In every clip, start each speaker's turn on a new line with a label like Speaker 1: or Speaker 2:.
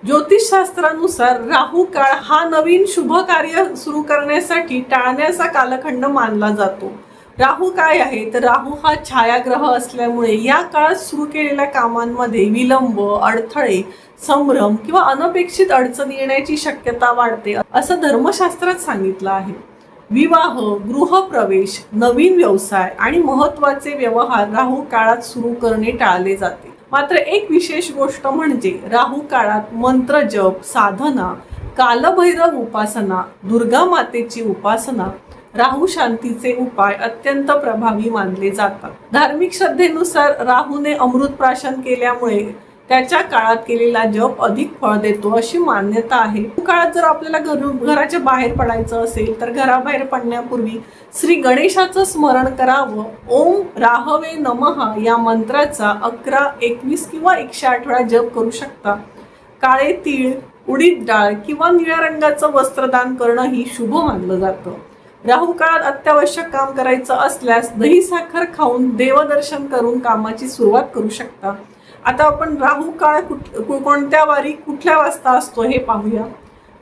Speaker 1: ज्योतिषशास्त्रानुसार राहू काळ हा नवीन शुभ कार्य सुरू करण्यासाठी टाळण्याचा कालखंड मानला जातो. राहू काय आहे तर राहू हा छायाग्रह असल्यामुळे या काळात सुरू केलेल्या कामांमध्ये विलंब, अडथळे, संभ्रम किंवा अनपेक्षित अडचणी येण्याची शक्यता वाढते असं धर्मशास्त्रात सांगितलं आहे. विवाह, गृहप्रवेश, नवीन व्यवसाय आणि महत्त्वाचे व्यवहार राहू काळात सुरू करणे टाळले जाते. मात्र एक विशेष गोष्ट म्हणजे राहू काळात मंत्र जप, साधना, कालभैरव उपासना, दुर्गा मातेची उपासना, राहू शांतीचे उपाय अत्यंत प्रभावी मानले जातात. धार्मिक श्रद्धेनुसार राहूने अमृत प्राशन केल्यामुळे त्याच्या काळात केलेला जप अधिक फळ देतो अशी मान्यता आहे. काळात जर आपल्याला घराच्या बाहेर पडायचं असेल तर घराबाहेर पडण्यापूर्वी श्री गणेशाचं स्मरण करावं. ओम राहवे नमः या मंत्राचा 11, 21 किंवा 108 वेळा जप करू शकता. काळे तीळ, उडीद डाळ किंवा निळ्या रंगाचं वस्त्रदान करणं ही शुभ मानलं जातं. राहू काळात अत्यावश्यक काम करायचं असल्यास दही साखर खाऊन देवदर्शन करून कामाची सुरुवात करू शकता. आता आपण राहू काळ कोणत्या वारी कुठल्या वाजता असतो हे पाहूया.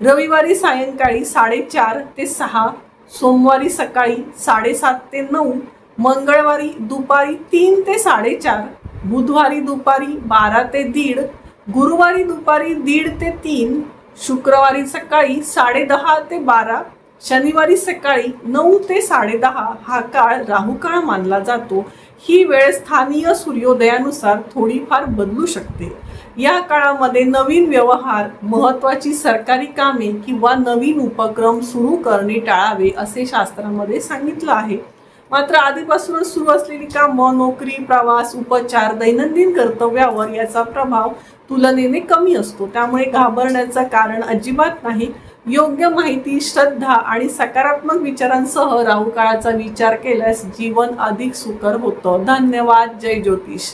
Speaker 1: रविवारी सायंकाळी 4:30 ते 6, सोमवारी सकाळी 7:30 ते 9, मंगळवारी दुपारी 3 ते 4:30, बुधवारी दुपारी 12 ते 1:30, गुरुवारी दुपारी 1:30 ते 3, शुक्रवारी सकाळी 10:30 ते 12, शनिवारी सकाळी 9 ते 10:30 हा काळ राहू काळ मानला जातो. ही वेळ स्थानीय सूर्योदयानुसार थोडीफार बदलू शकते. या काळामध्ये नवीन व्यवहार, महत्त्वाची सरकारी कामे किंवा नवीन उपक्रम सुरू करणे टाळावे असे शास्त्रामध्ये सांगितलं आहे. मात्र आधीपासूनच सुरू असलेली कामं, नोकरी, प्रवास, उपचार, दैनंदिन कर्तव्यावर याचा प्रभाव तुलनेने कमी असतो. त्यामुळे घाबरण्याचं कारण अजिबात नाही. योग्य माहिती, श्रद्धा आणि सकारात्मक विचारांसह राहू काळाचा विचार केल्यास जीवन अधिक सुकर होतं. धन्यवाद. जय ज्योतिष.